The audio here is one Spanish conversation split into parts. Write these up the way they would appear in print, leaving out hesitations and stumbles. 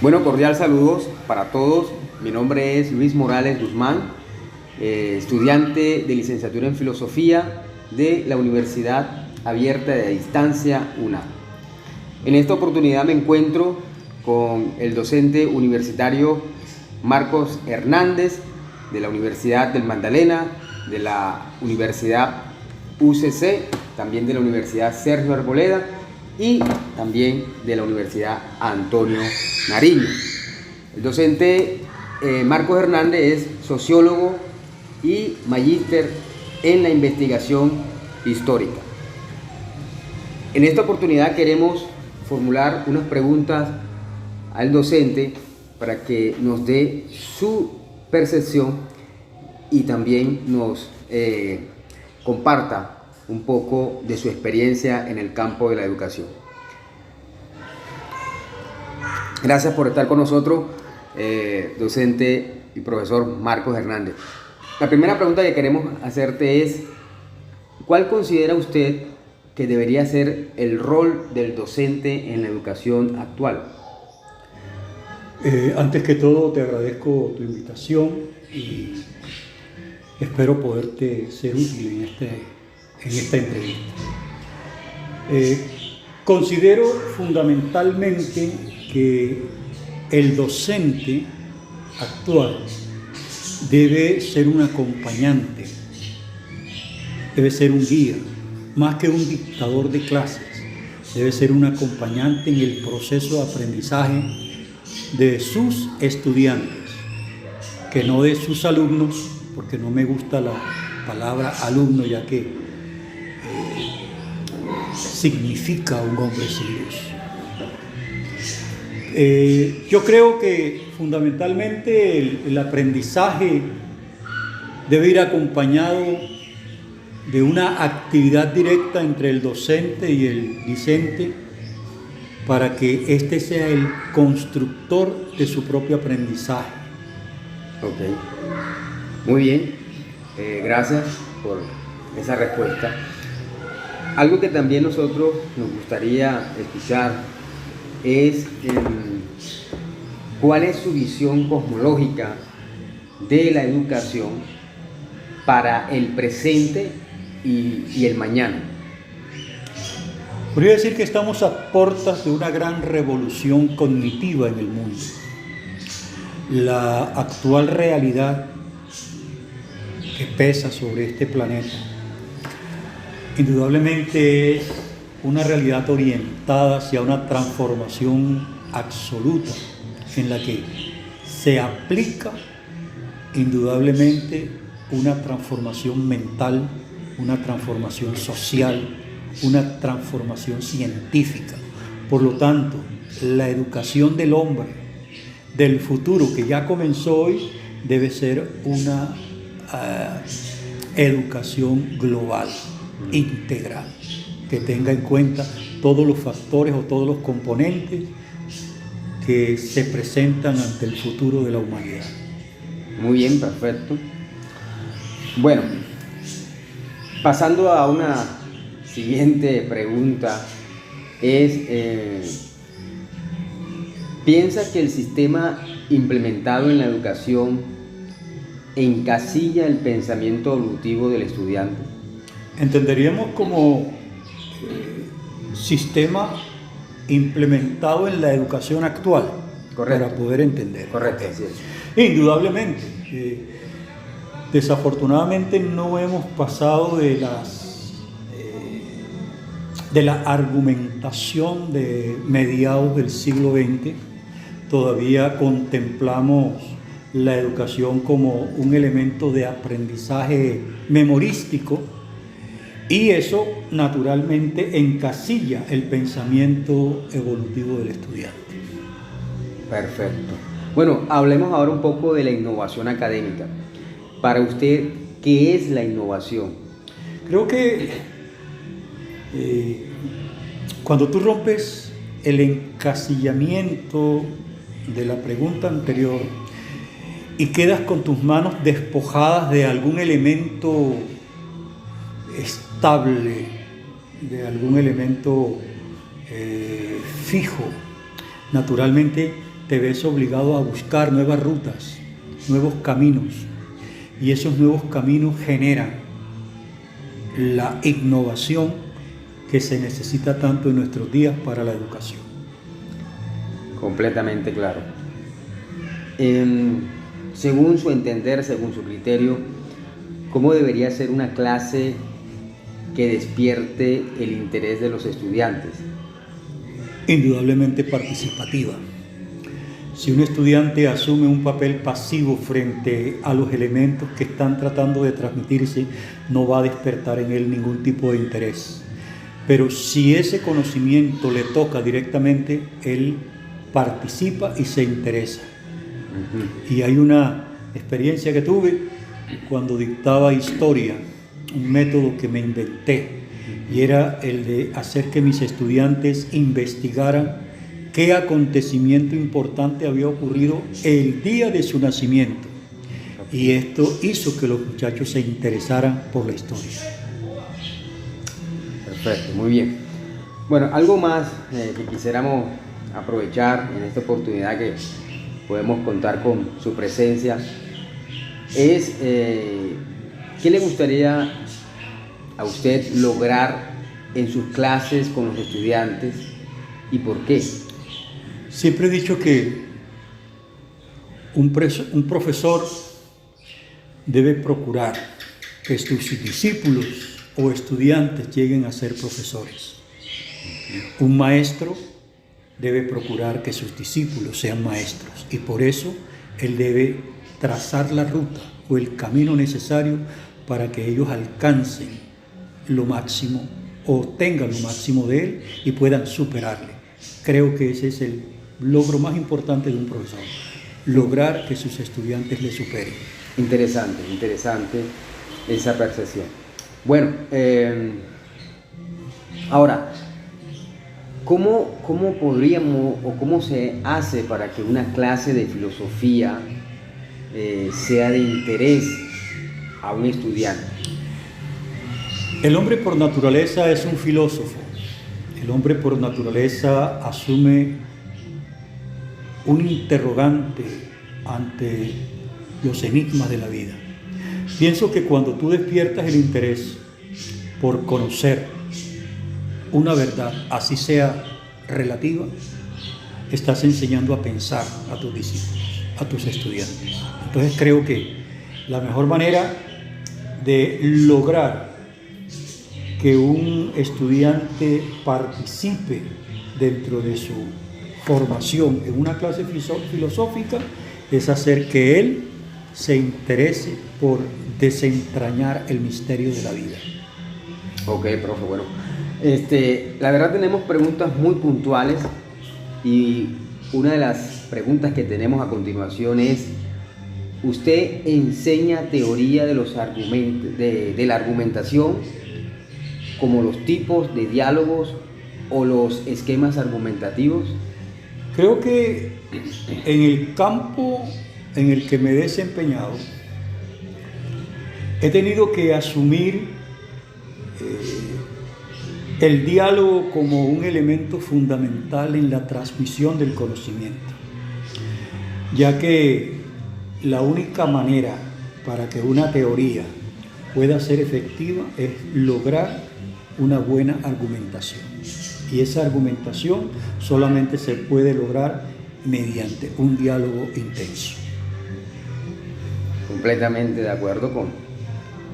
Bueno, cordial saludos para todos. Mi nombre es Luis Morales Guzmán, estudiante de licenciatura en Filosofía de la Universidad Abierta de Distancia UNAM. En esta oportunidad me encuentro con el docente universitario Marcos Hernández de la Universidad del Magdalena, de la Universidad UCC, también de la Universidad Sergio Arboleda y también de la Universidad Antonio Nariño. El docente Marcos Hernández es sociólogo y magíster en la investigación histórica. En esta oportunidad queremos formular unas preguntas al docente para que nos dé su percepción y también nos comparta un poco de su experiencia en el campo de la educación. Gracias por estar con nosotros, docente y profesor Marcos Hernández. La primera pregunta que queremos hacerte es: ¿cuál considera usted que debería ser el rol del docente en la educación actual? Antes que todo, te agradezco tu invitación y espero poderte ser útil en esta entrevista. Considero fundamentalmente que el docente actual debe ser un acompañante, debe ser un guía, más que un dictador de clases. Debe ser un acompañante en el proceso de aprendizaje de sus estudiantes, que no de sus alumnos, porque no me gusta la palabra alumno, ya que significa un hombre sin luz. Yo creo que fundamentalmente el aprendizaje debe ir acompañado de una actividad directa entre el docente y el discente para que éste sea el constructor de su propio aprendizaje. Ok, muy bien, gracias por esa respuesta. Algo que también nosotros nos gustaría escuchar es cuál es su visión cosmológica de la educación para el presente y el mañana. Podría decir que estamos a puertas de una gran revolución cognitiva en el mundo. La actual realidad que pesa sobre este planeta indudablemente es una realidad orientada hacia una transformación absoluta en la que se aplica indudablemente una transformación mental, una transformación social, una transformación científica. Por lo tanto, la educación del hombre del futuro que ya comenzó hoy debe ser una educación global, integral, que tenga en cuenta todos los factores o todos los componentes que se presentan ante el futuro de la humanidad. Muy bien, perfecto. Bueno, pasando a una siguiente pregunta, ¿piensa que el sistema implementado en la educación encasilla el pensamiento evolutivo del estudiante? Entenderíamos como sistema implementado en la educación actual. Correcto. Para poder entender. Correcto, así es. Indudablemente. Desafortunadamente no hemos pasado de la argumentación de mediados del siglo XX. Todavía contemplamos la educación como un elemento de aprendizaje memorístico, y eso naturalmente encasilla el pensamiento evolutivo del estudiante. Perfecto. Bueno, hablemos ahora un poco de la innovación académica. Para usted, ¿qué es la innovación? Creo que cuando tú rompes el encasillamiento de la pregunta anterior y quedas con tus manos despojadas de algún elemento estable, de algún elemento fijo, naturalmente te ves obligado a buscar nuevas rutas, nuevos caminos, y esos nuevos caminos generan la innovación que se necesita tanto en nuestros días para la educación. Completamente claro. Según su entender, según su criterio, ¿cómo debería ser una clase que despierte el interés de los estudiantes? Indudablemente participativa. Si un estudiante asume un papel pasivo frente a los elementos que están tratando de transmitirse, no va a despertar en él ningún tipo de interés. Pero si ese conocimiento le toca directamente, él participa y se interesa. Y hay una experiencia que tuve cuando dictaba historia, un método que me inventé, y era el de hacer que mis estudiantes investigaran qué acontecimiento importante había ocurrido el día de su nacimiento. Y esto hizo que los muchachos se interesaran por la historia. Perfecto, muy bien. Bueno, algo más que quisiéramos aprovechar en esta oportunidad que podemos contar con su presencia es ¿qué le gustaría a usted lograr en sus clases con los estudiantes y por qué? Siempre he dicho que un profesor debe procurar que sus discípulos o estudiantes lleguen a ser profesores. Un maestro debe procurar que sus discípulos sean maestros, y por eso él debe trazar la ruta o el camino necesario para que ellos alcancen lo máximo o tengan lo máximo de él y puedan superarle. Creo que ese es el logro más importante de un profesor, lograr que sus estudiantes le superen. Interesante esa percepción. Bueno, ahora, ¿cómo podríamos o cómo se hace para que una clase de filosofía sea de interés a un estudiante? El hombre por naturaleza es un filósofo. El hombre por naturaleza asume un interrogante ante los enigmas de la vida. Pienso que cuando tú despiertas el interés por conocer una verdad, así sea relativa, estás enseñando a pensar a tus discípulos, a tus estudiantes. Entonces creo que la mejor manera de lograr que un estudiante participe dentro de su formación en una clase filosófica es hacer que él se interese por desentrañar el misterio de la vida. Ok, profe, bueno. La verdad tenemos preguntas muy puntuales y una de las preguntas que tenemos a continuación es: ¿usted enseña teoría de los argumentos, de la argumentación, como los tipos de diálogos o los esquemas argumentativos? Creo que en el campo en el que me he desempeñado he tenido que asumir el diálogo como un elemento fundamental en la transmisión del conocimiento, ya que la única manera para que una teoría pueda ser efectiva es lograr una buena argumentación, y esa argumentación solamente se puede lograr mediante un diálogo intenso. Completamente de acuerdo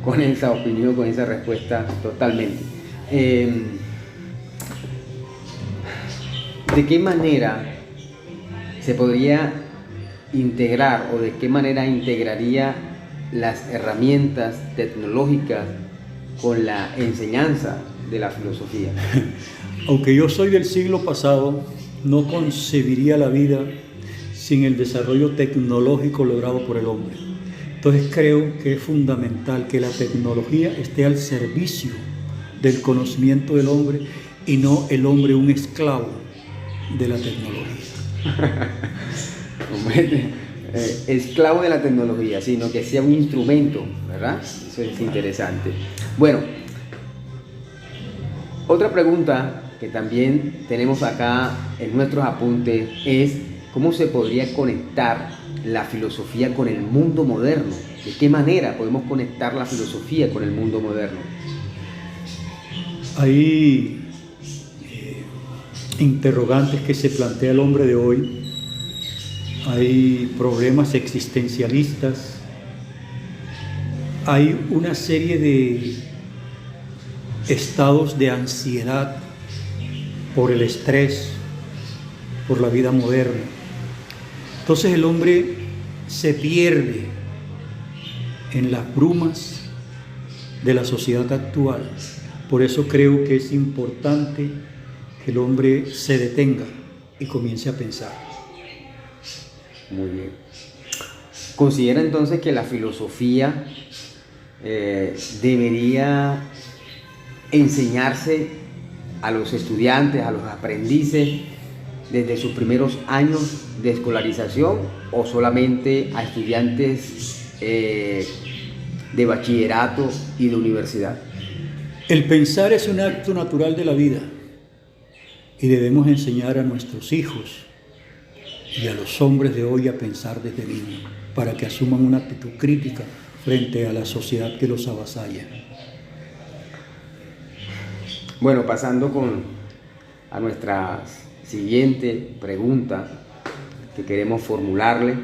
con esa opinión, con esa respuesta, totalmente. ¿De qué manera se podría integrar o de qué manera integraría las herramientas tecnológicas con la enseñanza de la filosofía? Aunque yo soy del siglo pasado, no concebiría la vida sin el desarrollo tecnológico logrado por el hombre. Entonces creo que es fundamental que la tecnología esté al servicio del conocimiento del hombre y no el hombre un esclavo de la tecnología. Esclavo de la tecnología, sino que sea un instrumento, ¿verdad? Eso es interesante. Bueno, otra pregunta que también tenemos acá en nuestros apuntes es: ¿cómo se podría conectar la filosofía con el mundo moderno? ¿De qué manera podemos conectar la filosofía con el mundo moderno? Hay interrogantes que se plantea el hombre de hoy, hay problemas existencialistas, hay una serie de estados de ansiedad por el estrés, por la vida moderna. Entonces el hombre se pierde en las brumas de la sociedad actual. Por eso creo que es importante que el hombre se detenga y comience a pensar. Muy bien. ¿Considera entonces que la filosofía debería enseñarse a los estudiantes, a los aprendices, desde sus primeros años de escolarización, o solamente a estudiantes de bachillerato y de universidad? El pensar es un acto natural de la vida y debemos enseñar a nuestros hijos y a los hombres de hoy a pensar desde niños para que asuman una actitud crítica frente a la sociedad que los avasalla. Bueno, pasando a nuestra siguiente pregunta que queremos formularle,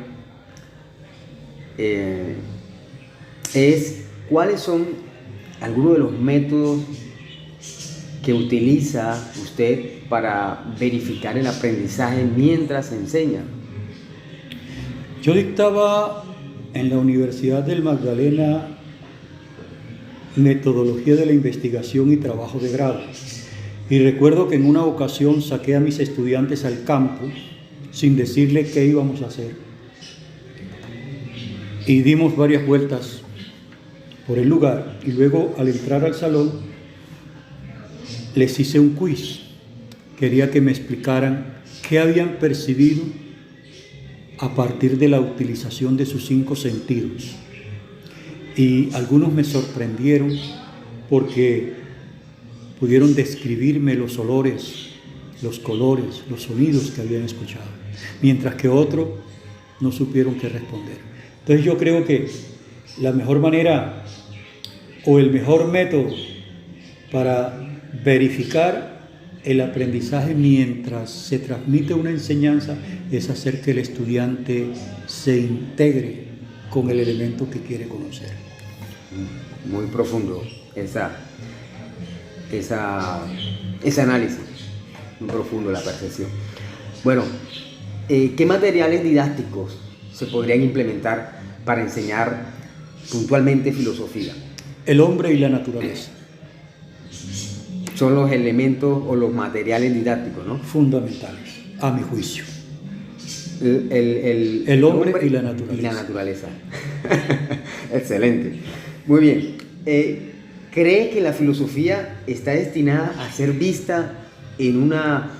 es ¿cuáles son algunos de los métodos que utiliza usted para verificar el aprendizaje mientras enseña? Yo dictaba en la Universidad del Magdalena metodología de la investigación y trabajo de grado. Y recuerdo que en una ocasión saqué a mis estudiantes al campo sin decirle qué íbamos a hacer. Y dimos varias vueltas por el lugar y luego al entrar al salón les hice un quiz. Quería que me explicaran qué habían percibido a partir de la utilización de sus 5 sentidos. Y algunos me sorprendieron porque pudieron describirme los olores, los colores, los sonidos que habían escuchado, mientras que otros no supieron qué responder. Entonces yo creo que la mejor manera o el mejor método para verificar el aprendizaje mientras se transmite una enseñanza es hacer que el estudiante se integre con el elemento que quiere conocer. Muy profundo ese análisis, muy profundo la percepción. Bueno, ¿qué materiales didácticos se podrían implementar para enseñar puntualmente filosofía? El hombre y la naturaleza. Son los elementos o los materiales didácticos, ¿no? Fundamentales, a mi juicio. El hombre y la naturaleza. Y la naturaleza. Excelente. Muy bien. ¿Cree que la filosofía está destinada a ser vista en una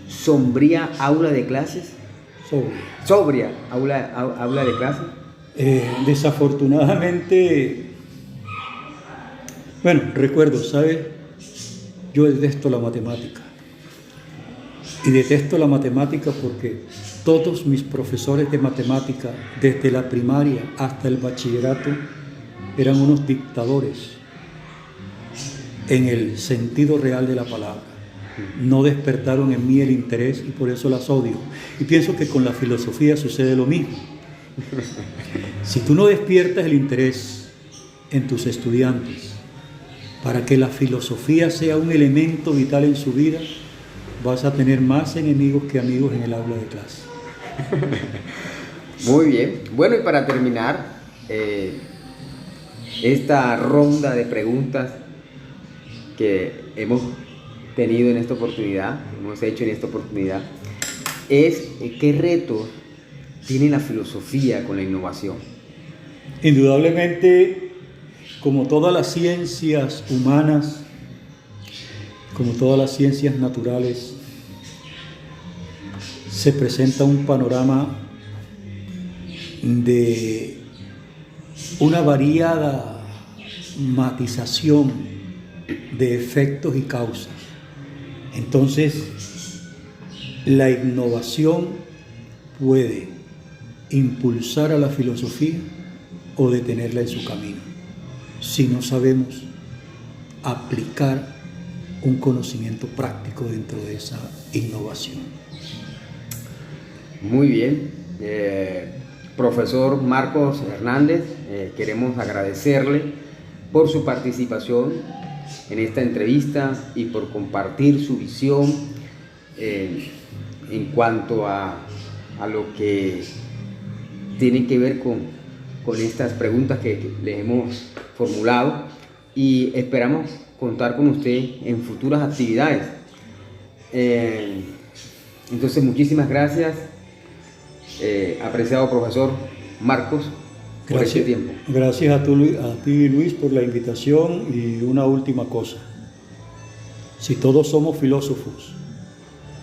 sombría aula de clases? Sobria aula de clases. Desafortunadamente, bueno, recuerdo, ¿sabes? Yo detesto la matemática. Y detesto la matemática porque todos mis profesores de matemática, desde la primaria hasta el bachillerato, eran unos dictadores en el sentido real de la palabra. No despertaron en mí el interés y por eso las odio. Y pienso que con la filosofía sucede lo mismo. Si tú no despiertas el interés en tus estudiantes para que la filosofía sea un elemento vital en su vida, vas a tener más enemigos que amigos en el aula de clase. Muy bien. Bueno, y para terminar esta ronda de preguntas que hemos tenido en esta oportunidad, hemos hecho en esta oportunidad, es ¿qué retos tiene la filosofía con la innovación? Indudablemente, como todas las ciencias humanas, como todas las ciencias naturales, se presenta un panorama de una variada matización de efectos y causas. Entonces, la innovación puede impulsar a la filosofía o detenerla en su camino, si no sabemos aplicar un conocimiento práctico dentro de esa innovación. Muy bien. Profesor Marcos Hernández, queremos agradecerle por su participación en esta entrevista y por compartir su visión en cuanto a lo que tiene que ver con estas preguntas que le hemos formulado, y esperamos contar con usted en futuras actividades. Entonces, muchísimas gracias, apreciado profesor Marcos, por este tiempo. Gracias a ti, Luis, por la invitación. Y una última cosa: si todos somos filósofos,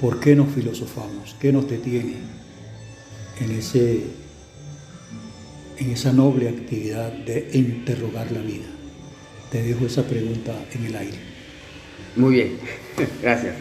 ¿por qué nos filosofamos? ¿Qué nos detiene en esa noble actividad de interrogar la vida? Te dejo esa pregunta en el aire. Muy bien, gracias.